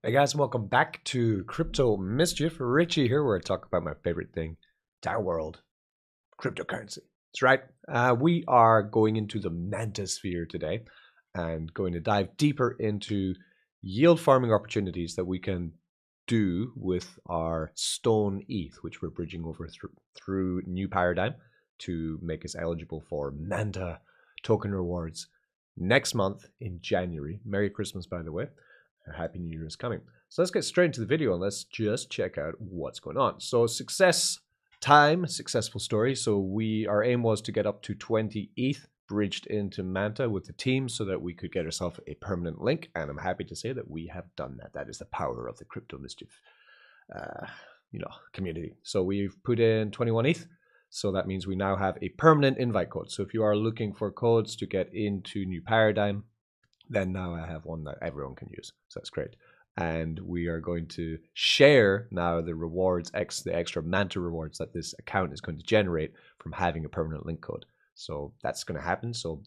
Hey guys, and welcome back to Crypto Mischief. Richie here, where I talk about my favorite thing, entire world, cryptocurrency. That's right. We are going into the Manta sphere today and going to dive deeper into yield farming opportunities that we can do with our Stone ETH, which we're bridging over through New Paradigm to make us eligible for Manta token rewards next month in January. Merry Christmas, by the way. Happy New Year is coming. So let's get straight into the video and let's just check out what's going on. So success time, successful story. So our aim was to get up to 20 ETH bridged into Manta with the team so that we could get ourselves a permanent link. And I'm happy to say that we have done that. That is the power of the Crypto Mischief, community. So we've put in 21 ETH. So that means we now have a permanent invite code. So if you are looking for codes to get into New Paradigm, then now I have one that everyone can use. So that's great. And we are going to share now the rewards, the extra Manta rewards that this account is going to generate from having a permanent link code. So that's going to happen. So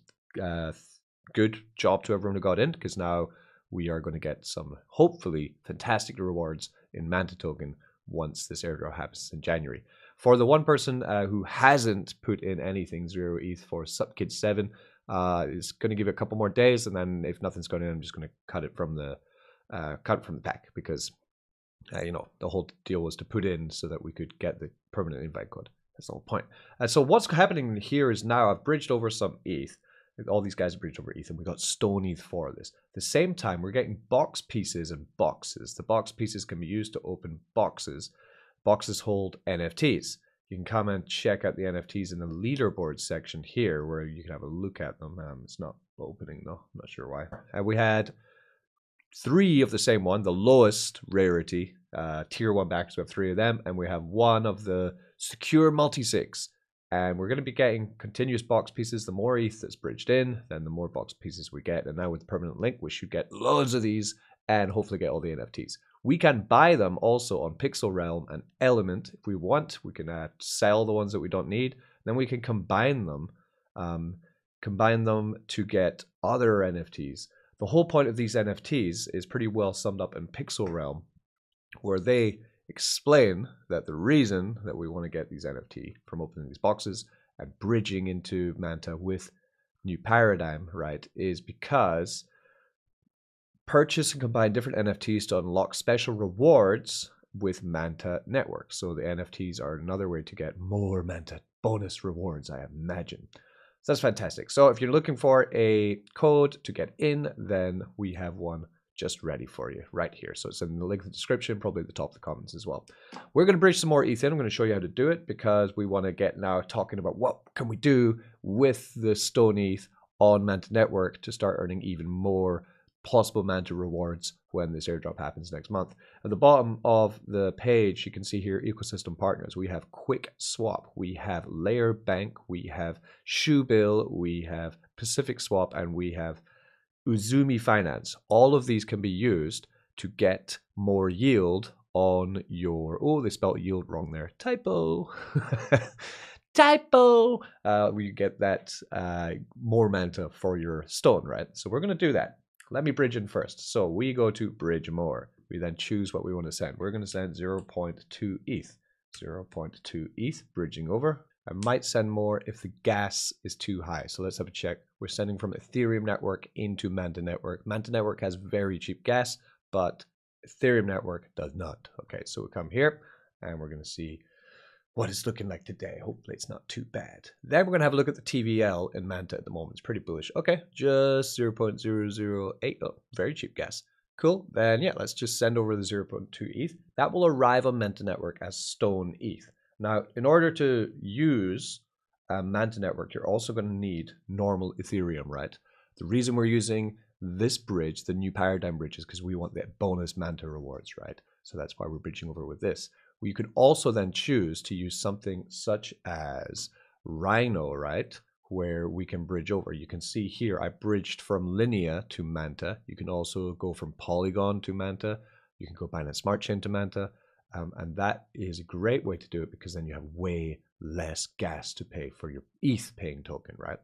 good job to everyone who got in, because now we are going to get some hopefully fantastic rewards in Manta token once this airdrop happens in January. For the one person who hasn't put in anything, 0 ETH for SupKid7, it's going to give it a couple more days, and then if nothing's going in, I'm just going to cut it from the pack, because the whole deal was to put in so that we could get the permanent invite code. That's the whole point. So what's happening here is now I've bridged over some ETH. All these guys have bridged over ETH, and we got Stone ETH for this. At the same time, we're getting box pieces and boxes. The box pieces can be used to open boxes. Boxes hold NFTs. You can come and check out the NFTs in the leaderboard section here, where you can have a look at them. It's not opening though. I'm not sure why. And we had 3 of the same one, the lowest rarity, tier 1 backers. We have 3 of them, and we have 1 of the secure multi-sigs. And we're going to be getting continuous box pieces. The more ETH that's bridged in, then the more box pieces we get. And now with the permanent link, we should get loads of these and hopefully get all the NFTs. We can buy them also on Pixel Realm and Element if we want. We can sell the ones that we don't need. Then we can combine them to get other NFTs. The whole point of these NFTs is pretty well summed up in Pixel Realm, where they explain that the reason that we want to get these NFT from opening these boxes and bridging into Manta with New Paradigm, right, is because purchase and combine different NFTs to unlock special rewards with Manta Network. So the NFTs are another way to get more Manta bonus rewards, I imagine. So that's fantastic. So if you're looking for a code to get in, then we have one just ready for you right here. So it's in the link in the description, probably at the top of the comments as well. We're going to bridge some more ETH in. I'm going to show you how to do it, because we want to get now talking about what can we do with the Stone ETH on Manta Network to start earning even more possible Manta rewards when this airdrop happens next month. At the bottom of the page, you can see here ecosystem partners. We have Quick Swap, we have Layer Bank, we have Shoebill, we have Pacific Swap, and we have Uzumi Finance. All of these can be used to get more yield on your... Oh, they spelled yield wrong there. Typo. Typo. We get that more Manta for your stone, right? So we're going to do that. Let me bridge in first. So we go to bridge more. We then choose what we want to send. We're going to send 0.2 ETH. 0.2 ETH, bridging over. I might send more if the gas is too high. So let's have a check. We're sending from Ethereum network into Manta network. Manta network has very cheap gas, but Ethereum network does not. Okay, so we come here and we're going to see what it's looking like today. Hopefully it's not too bad. Then we're going to have a look at the TVL in Manta at the moment. It's pretty bullish. Okay, just 0.008. Oh, very cheap gas. Cool. Then yeah, let's just send over the 0.2 ETH. That will arrive on Manta network as Stone ETH. Now, in order to use Manta network, you're also going to need normal Ethereum, right? The reason we're using this bridge, the New Paradigm bridge, is because we want the bonus Manta rewards, right? So that's why we're bridging over with this. You could also then choose to use something such as Rhino, right? Where we can bridge over. You can see here, I bridged from Linea to Manta. You can also go from Polygon to Manta. You can go Binance Smart Chain to Manta. And that is a great way to do it, because then you have way less gas to pay for your ETH paying token, right?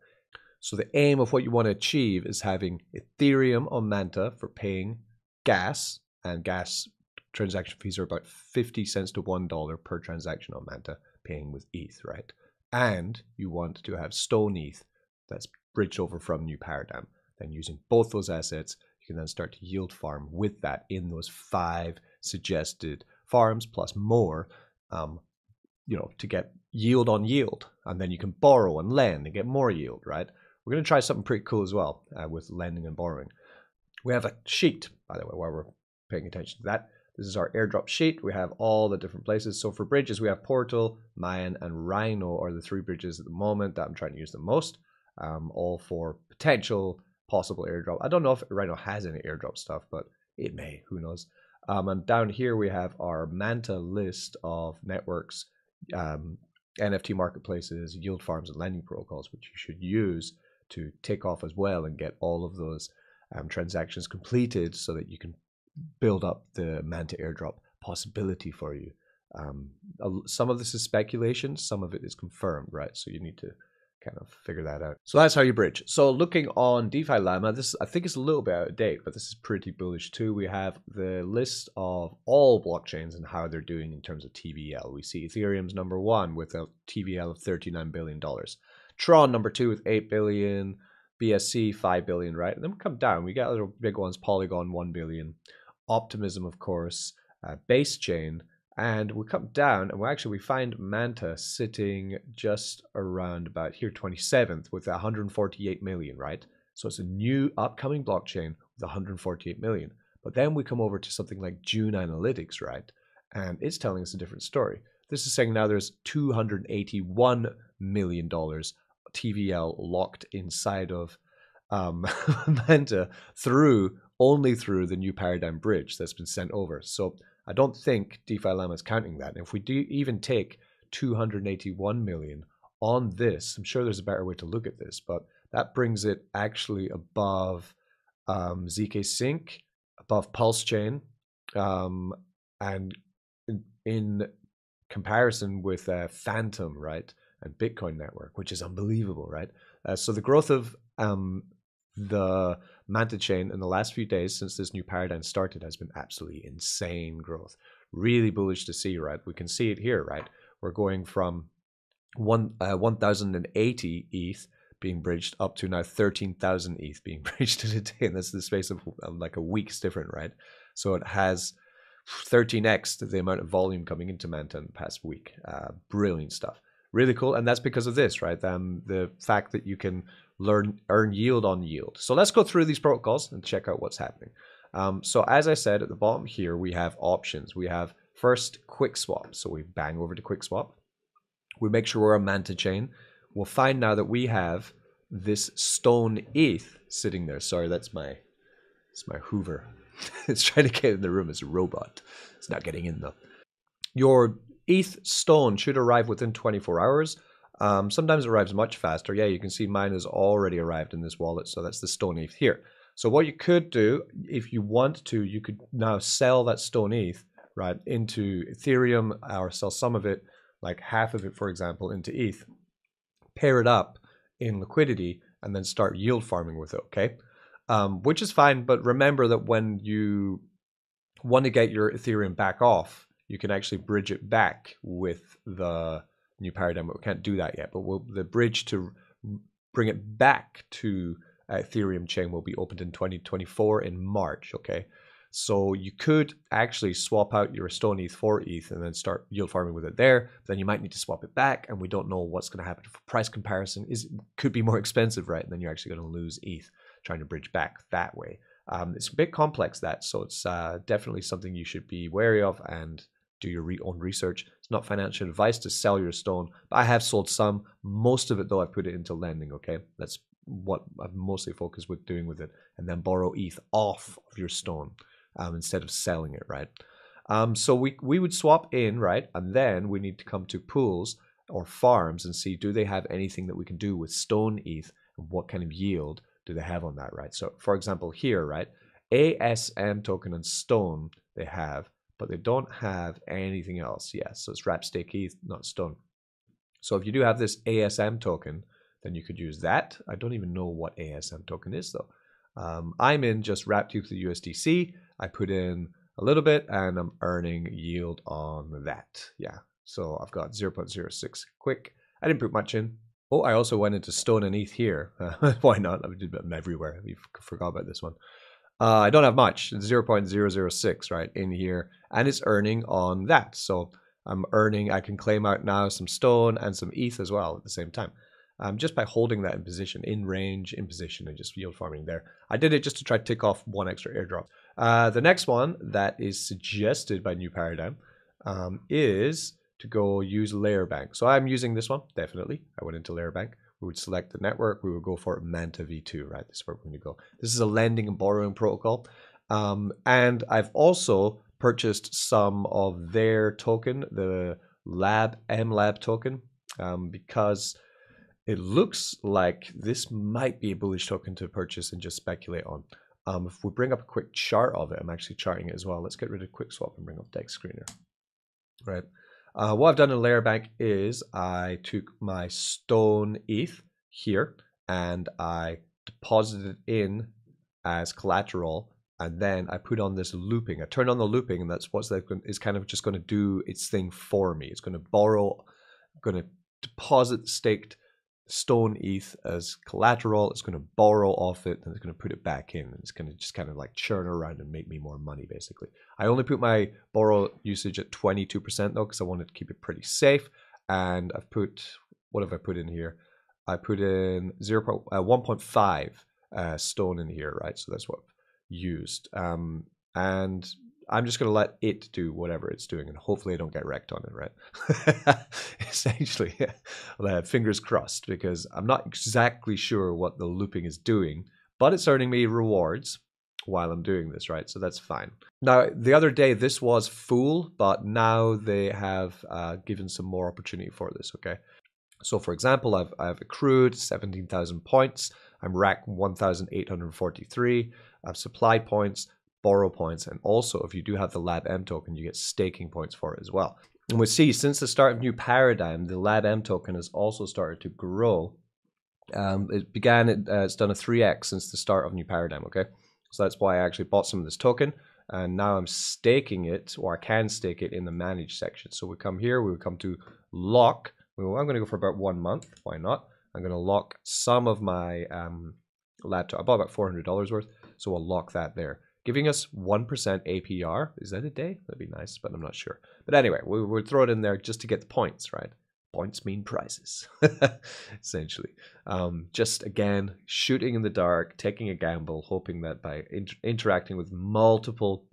So the aim of what you want to achieve is having Ethereum on Manta for paying gas and gas transaction fees are about 50 cents to $1 per transaction on Manta, paying with ETH, right? And you want to have Stone ETH that's bridged over from New Paradigm. Then using both those assets, you can then start to yield farm with that in those 5 suggested farms plus more, to get yield on yield. And then you can borrow and lend and get more yield, right? We're going to try something pretty cool as well with lending and borrowing. We have a sheet, by the way, while we're paying attention to that. This is our airdrop sheet. We have all the different places. So for bridges, we have Portal, Mayan, and Rhino are the 3 bridges at the moment that I'm trying to use the most, all for potential possible airdrop. I don't know if Rhino has any airdrop stuff, but it may, who knows. And down here we have our Manta list of networks, NFT marketplaces, yield farms, and lending protocols, which you should use to take off as well and get all of those transactions completed so that you can build up the Manta airdrop possibility for you. Some of this is speculation, some of it is confirmed, right? So you need to kind of figure that out. So that's how you bridge. So looking on DeFi Llama, this I think is a little bit out of date, but this is pretty bullish too. We have the list of all blockchains and how they're doing in terms of TVL. We see Ethereum's number 1 with a TVL of $39 billion. Tron number 2 with 8 billion. BSC 5 billion, right? And then we come down. We got little big ones, Polygon 1 billion. Optimism, of course, Base Chain. And we come down and we find Manta sitting just around about here, 27th, with 148 million, right? So it's a new upcoming blockchain with 148 million. But then we come over to something like June Analytics, right? And it's telling us a different story. This is saying now there's $281 million TVL locked inside of Manta only through the New Paradigm bridge that's been sent over. So I don't think DeFi Llama is counting that. And if we do even take 281 million on this, I'm sure there's a better way to look at this, but that brings it actually above ZK Sync, above Pulse Chain, and in comparison with Phantom, right, and Bitcoin Network, which is unbelievable, right? So the growth of the Manta chain in the last few days since this new paradigm started has been absolutely insane growth. Really bullish to see, right? We can see it here, right? We're going from 1,080 ETH being bridged up to now 13,000 ETH being bridged in a day. And that's the space of like a week's different, right? So it has 13x the amount of volume coming into Manta in the past week. Brilliant stuff. Really cool. And that's because of this, right? The fact that you can earn yield on yield. So let's go through these protocols and check out what's happening. So as I said, at the bottom here, we have options. We have first QuickSwap. So we bang over to QuickSwap. We make sure we're on Manta chain. We'll find now that we have this Stone ETH sitting there. Sorry, that's my Hoover. It's trying to get in the room. It's a robot. It's not getting in though. Your ETH Stone should arrive within 24 hours. Sometimes it arrives much faster. Yeah, you can see mine has already arrived in this wallet. So that's the Stone ETH here. So what you could do, if you want to, you could now sell that Stone ETH, right, into Ethereum, or sell some of it, like half of it, for example, into ETH, pair it up in liquidity, and then start yield farming with it, okay? Which is fine, but remember that when you want to get your Ethereum back off, you can actually bridge it back with the new paradigm, but we can't do that yet. But the bridge to bring it back to Ethereum chain will be opened in 2024 in March, okay? So you could actually swap out your Stone ETH for ETH and then start yield farming with it there. Then you might need to swap it back, and we don't know what's going to happen for price comparison. Could be more expensive, right? And then you're actually going to lose ETH trying to bridge back that way. It's a bit complex, that, so it's definitely something you should be wary of and do your own research. It's not financial advice to sell your Stone, but I have sold some. Most of it, though, I put it into lending, okay? That's what I've mostly focused with doing with it, and then borrow ETH off of your Stone instead of selling it, right? So we would swap in, right? And then we need to come to pools or farms and see, do they have anything that we can do with Stone ETH, and what kind of yield do they have on that, right? So for example here, right, ASM token and Stone they have, but they don't have anything else. Yes, so it's wrap stake ETH, not Stone. So if you do have this ASM token, then you could use that. I don't even know what ASM token is though. I'm in just wrapped ETH to USDC. I put in a little bit, and I'm earning yield on that. Yeah, so I've got 0.06 quick. I didn't put much in. Oh, I also went into Stone and ETH here. Why not? I did them everywhere. We forgot about this one. I don't have much, 0.006, right, in here, and it's earning on that. So I'm earning, I can claim out now some Stone and some ETH as well at the same time. Just by holding that in position, in range, in position, and just yield farming there. I did it just to try to tick off one extra airdrop. The next one that is suggested by New Paradigm is to go use Layer Bank. So I'm using this one, definitely. I went into Layer Bank. We would select the network. We would go for Manta v2, right? This is where we're going to go. This is a lending and borrowing protocol. And I've also purchased some of their token, the MLab token, because it looks like this might be a bullish token to purchase and just speculate on. If we bring up a quick chart of it, I'm actually charting it as well. Let's get rid of QuickSwap and bring up Dex Screener. Right. What I've done in Layer Bank is I took my Stone ETH here and I deposited it in as collateral, and then I put on this looping. I turned on the looping, and that's what's like is kind of just going to do its thing for me. It's going to borrow, going to deposit staked Stone ETH as collateral. It's going to borrow off it, and it's going to put it back in. It's going to just kind of like churn around and make me more money, basically. I only put my borrow usage at 22% though, because I wanted to keep it pretty safe. And I've put, what have I put in here? I put in 1.5 Stone in here, right? So that's what I've used. And I'm just going to let it do whatever it's doing, and hopefully I don't get wrecked on it, right? Essentially, fingers crossed, because I'm not exactly sure what the looping is doing, but it's earning me rewards while I'm doing this, right? So that's fine. Now, the other day, this was full, but now they have given some more opportunity for this, okay? So for example, I've accrued 17,000 points. I'm racked 1,843. I've supplied points, borrow points, and also if you do have the Lab M token, you get staking points for it as well. And we see since the start of New Paradigm, the Lab M token has also started to grow. It began, it's done a 3x since the start of New Paradigm, okay? So that's why I actually bought some of this token, and now I'm staking it, or I can stake it in the manage section. So we come here, we would come to lock. Well, I'm going to go for about 1 month. Why not? I'm going to lock some of my laptop. I bought about $400 worth, so I'll lock that there, giving us 1% APR. Is that a day? That'd be nice, but I'm not sure. But anyway, we'll throw it in there just to get the points, right? Points mean prizes, essentially. Just, again, shooting in the dark, taking a gamble, hoping that by interacting with multiple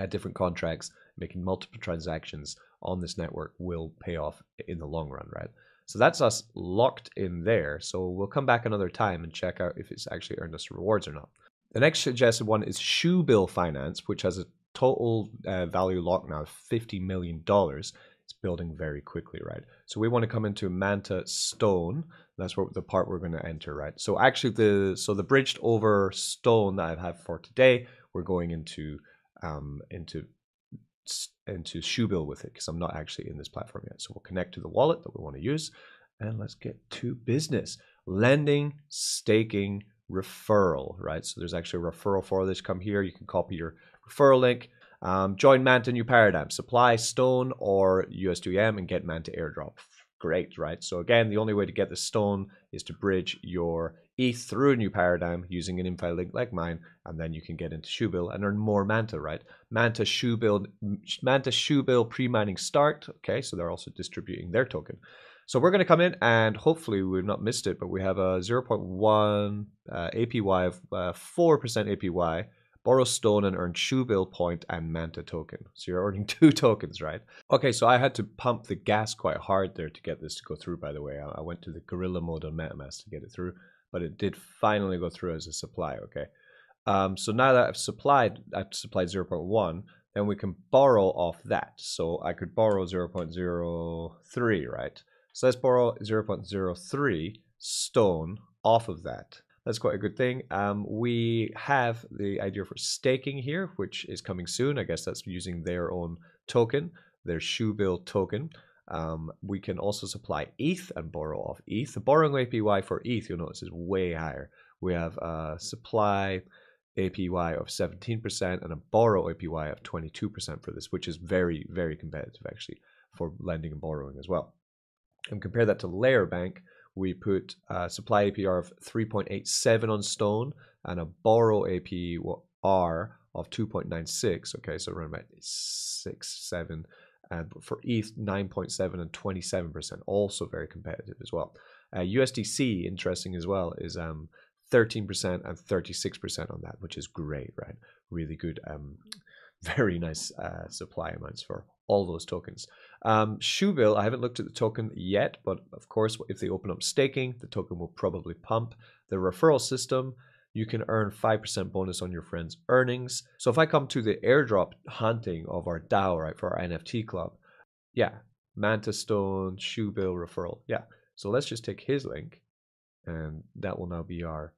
different contracts, making multiple transactions on this network will pay off in the long run, right? So that's us locked in there. So we'll come back another time and check out if it's actually earned us rewards or not. The next suggested one is Shoe Bill Finance, which has a total value lock now of $50 million. It's building very quickly, right? So we want to come into Manta Stone. That's what the part we're going to enter, right? So actually, the bridged over Stone that I have for today, we're going into Shoe Bill with it, because I'm not actually in this platform yet. So we'll connect to the wallet that we want to use, and let's get to business. Lending, staking, referral, right? So there's actually a referral for this. Come here, you can copy your referral link. Join Manta New Paradigm, supply Stone or USDM and get Manta airdrop. Great, right? So again, the only way to get the Stone is to bridge your ETH through a New Paradigm using an info link like mine, and then you can get into Shoe Bill and earn more Manta, right? Manta Shoe Bill pre-mining start. Okay, so they're also distributing their token. So we're going to come in, and hopefully we've not missed it, but we have a 0.1 APY of 4% APY. Borrow Stone and earn Shoe Bill point and Manta token. So you're earning 2 tokens, right? Okay, so I had to pump the gas quite hard there to get this to go through, by the way. I went to the gorilla mode on MetaMask to get it through, but it did finally go through as a supply, okay? So now that I've supplied 0.1, then we can borrow off that. So I could borrow 0.03, right? So let's borrow 0.03 Stone off of that. That's quite a good thing. We have the idea for staking here, which is coming soon. I guess that's using their own token, their Shoe Bill token. We can also supply ETH and borrow off ETH. The borrowing APY for ETH, you'll notice, is way higher. We have supply APY of 17% and a borrow APY of 22% for this, which is very, very competitive actually for lending and borrowing as well. And compare that to Layer Bank, we put a supply APR of 3.87 on Stone and a borrow APR of 2.96. Okay, so around about 6, 7. And for ETH, 9.7 and 27%, also very competitive as well. USDC, interesting as well, is 13% and 36% on that, which is great, right? Really good, very nice supply amounts for all those tokens. Shoebill, I haven't looked at the token yet, but of course, if they open up staking, the token will probably pump. The referral system, you can earn 5% bonus on your friends' earnings. So if I come to the airdrop hunting of our DAO, right, for our NFT club, yeah, Manta Stone, Shoebill referral, yeah. So let's just take his link, and that will now be our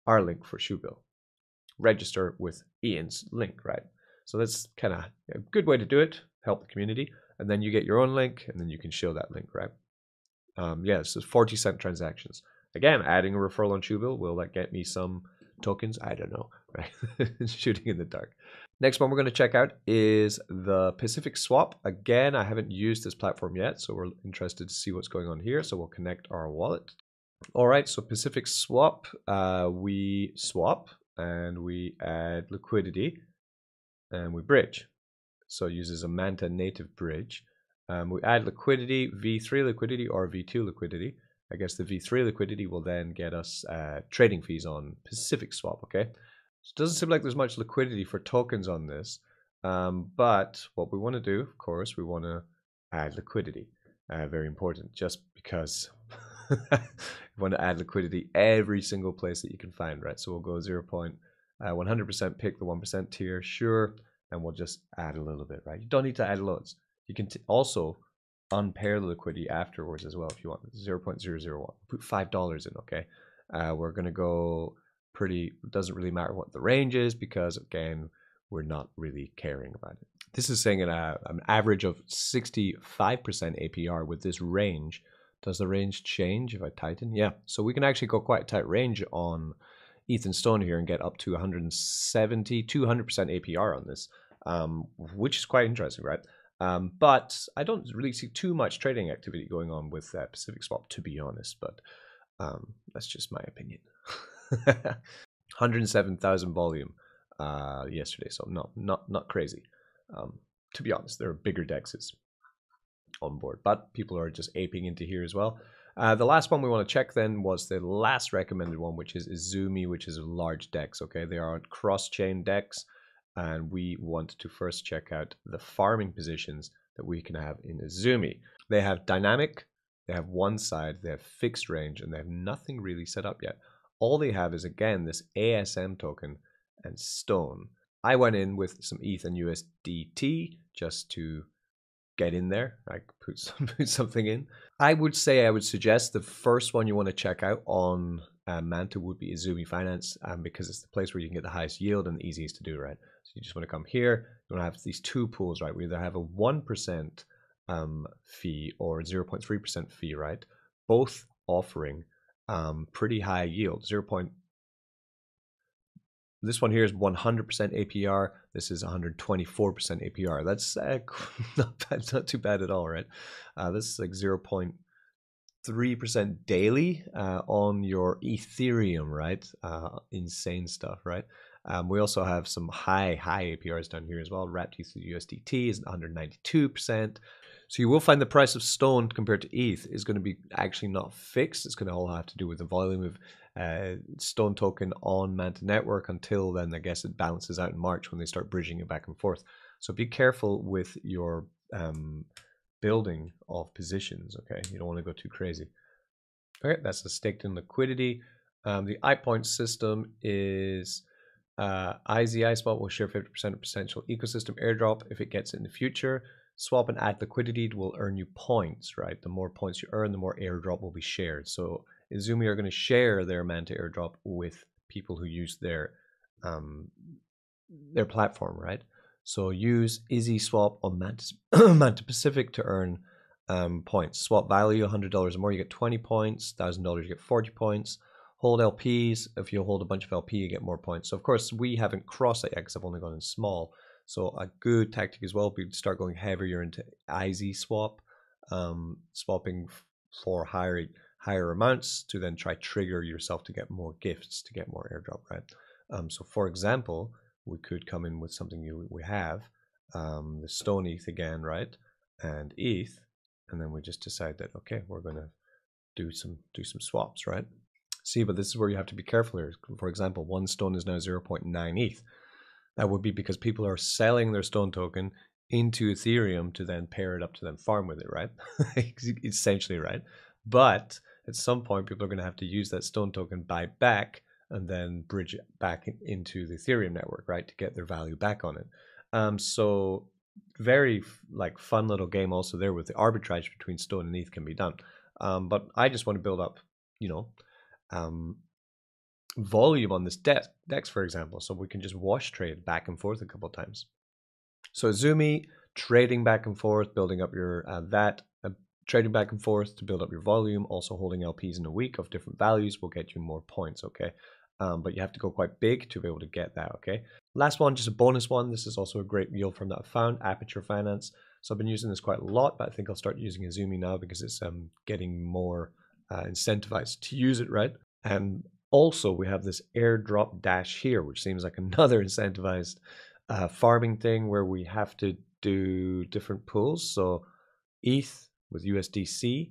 link for Shoebill. Register with Ian's link, right? So that's kind of a good way to do it, help the community. And then you get your own link, and then you can show that link, right? Yeah, so 40-cent transactions. Again, adding a referral on Shoebill, will that get me some tokens? I don't know, right? Shooting in the dark. Next one we're going to check out is the Pacific Swap. Again, I haven't used this platform yet, so we're interested to see what's going on here. So we'll connect our wallet. All right, so Pacific Swap, we swap and we add liquidity and we bridge. So it uses a Manta native bridge. We add liquidity, V3 liquidity or V2 liquidity. I guess the V3 liquidity will then get us trading fees on Pacific Swap, okay? So it doesn't seem like there's much liquidity for tokens on this, but what we want to do, of course, we want to add liquidity. Very important, just because you want to add liquidity every single place that you can find, right? So we'll go 0.100%, pick the 1% tier, sure, and we'll just add a little bit, right? You don't need to add loads. You can also unpair the liquidity afterwards as well if you want. 0.001. Put $5 in, okay? We're going to go pretty, doesn't really matter what the range is because, again, we're not really caring about it. This is saying an average of 65% APR with this range. Does the range change if I tighten? Yeah, so we can actually go quite a tight range on ETH and Stone here and get up to 170, 200% APR on this, which is quite interesting, right? But I don't really see too much trading activity going on with Pacific Swap, to be honest, but that's just my opinion. 107,000 volume yesterday, so not crazy. To be honest, there are bigger dexes on board, but people are just aping into here as well. The last one we want to check then was the last recommended one, which is Izumi, which is a large dex. Okay, they are cross-chain dex, and we want to first check out the farming positions that we can have in Izumi. They have dynamic, they have one side, they have fixed range, and they have nothing really set up yet. All they have is, again, this ASM token and Stone. I went in with some ETH and USDT just to get in there. I put something in. I would suggest the first one you want to check out on Manta would be Izumi Finance, because it's the place where you can get the highest yield and the easiest to do, right? So you just want to come here. You want to have these two pools, right? We either have a 1% fee or 0.3% fee, right? Both offering pretty high yield. This one here is 100% APR. This is 124% APR. That's not bad, not too bad at all, right? This is like 0.3% daily on your Ethereum, right? Insane stuff, right? We also have some high APRs down here as well. Wrapped USDT is 192%. So you will find the price of Stone compared to ETH is going to be actually not fixed. It's going to all have to do with the volume of Stone token on Manta Network. Until then, I guess it balances out in March when they start bridging it back and forth. So be careful with your building of positions, okay? You don't want to go too crazy. Okay, that's the staked in liquidity. The iPoint system is IZI Swap will share 50% of potential ecosystem airdrop if it gets it in the future. Swap and add liquidity will earn you points, right? The more points you earn, the more airdrop will be shared. So Izumi are going to share their Manta airdrop with people who use their platform, right? So use Izzy Swap on Manta Pacific to earn points. Swap value $100 or more, you get 20 points. $1,000, you get 40 points. Hold LPs. If you hold a bunch of LP, you get more points. So of course we haven't crossed it yet because I've only gone in small. So a good tactic as well would be to start going heavier into IZ swap, swapping for higher amounts to then try trigger yourself to get more gifts, to get more airdrop, right? So for example, we could come in with something new. We have the stone ETH again, right? And ETH, and then we just decide that, okay, we're going to do some swaps, right? See, but this is where you have to be careful here. For example, one stone is now 0.9 ETH. That would be because people are selling their stone token into Ethereum to then pair it up to then farm with it, right? Essentially, right? But at some point, people are going to have to use that stone token, buy back, and then bridge it back into the Ethereum network, right, to get their value back on it. So very like fun little game also there with the arbitrage between stone and ETH can be done. But I just want to build up, you know, volume on this DEX, for example, so we can just wash trade back and forth a couple of times. So Zumi, trading back and forth, building up your trading back and forth to build up your volume, also holding LPs in a week of different values will get you more points, okay? But you have to go quite big to be able to get that, okay? Last one, just a bonus one. This is also a great yield firm that I found, Aperture Finance. So I've been using this quite a lot, but I think I'll start using Azumi now because it's getting more incentivized to use it, right? And also we have this airdrop dash here, which seems like another incentivized farming thing where we have to do different pools. So ETH with USDC,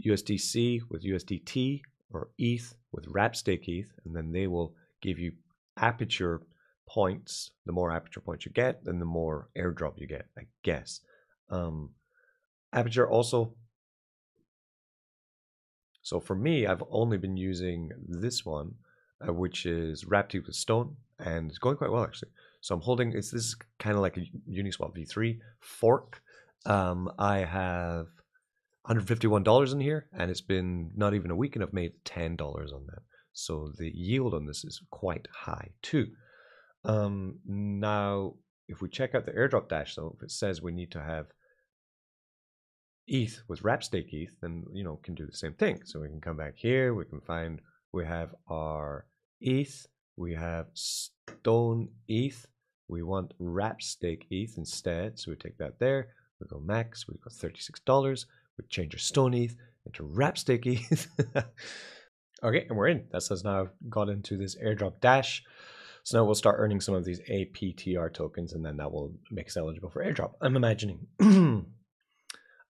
USDC with USDT, or ETH with wrap-stake ETH, and then they will give you Aperture points. The more Aperture points you get, then the more airdrop you get, I guess. Aperture also. So for me, I've only been using this one, which is wrapped with stone, and it's going quite well actually. So I'm holding. This is kind of like a Uniswap V3 fork. I have $151 in here, and it's been not even a week, and I've made $10 on that. So the yield on this is quite high too. Now, if we check out the airdrop dash, though, if it says we need to have ETH with wrap-stake ETH, then can do the same thing. So we can come back here. We can find we have our ETH. We have stone ETH. We want wrap-stake ETH instead, so we take that there. We go max. We've got $36. We change our stone ETH into wrap-stake ETH. Okay, and we're in. That has now got into this airdrop dash. So now we'll start earning some of these APTR tokens, and then that will make us eligible for airdrop, I'm imagining.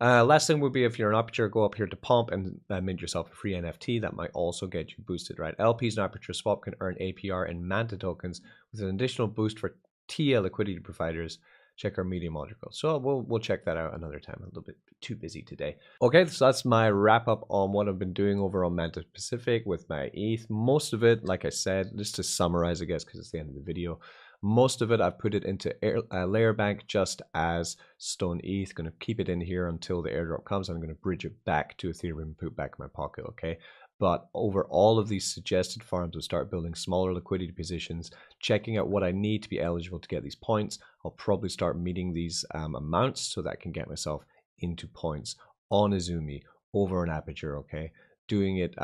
Last thing would be if you're an Aperture, go up here to Pump and mint yourself a free NFT. That might also get you boosted, right? LPs and Aperture Swap can earn APR and Manta tokens with an additional boost for TIA liquidity providers. Check our Medium article. So we'll check that out another time. A little bit too busy today. Okay, so that's my wrap up on what I've been doing over on Manta Pacific with my ETH. Most of it, like I said, just to summarize, I guess, because it's the end of the video. Most of it, I've put it into Layer Bank just as Stone ETH. Going to keep it in here until the airdrop comes. I'm going to bridge it back to Ethereum and put it back in my pocket, okay? But over all of these suggested farms, I'll start building smaller liquidity positions, checking out what I need to be eligible to get these points. I'll probably start meeting these amounts so that I can get myself into points on Azumi over an Aperture, okay? Doing it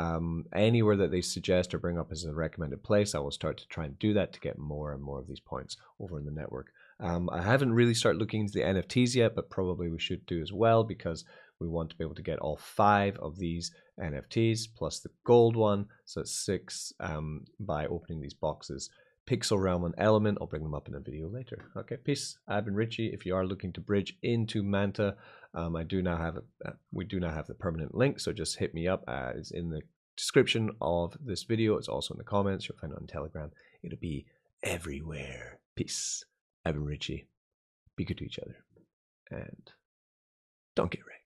anywhere that they suggest or bring up as a recommended place, I will start to try and do that to get more and more of these points over in the network. I haven't really started looking into the NFTs yet, but probably we should do as well because we want to be able to get all 5 of these NFTs plus the gold one. So it's 6 by opening these boxes. Pixel Realm and Element, I'll bring them up in a video later. Okay, peace. I've been Richie. If you are looking to bridge into Manta, we do now have the permanent link, so just hit me up. It's in the description of this video. It's also in the comments. You'll find it on Telegram. It'll be everywhere. Peace. I've been Richie. Be good to each other. And don't get wrecked.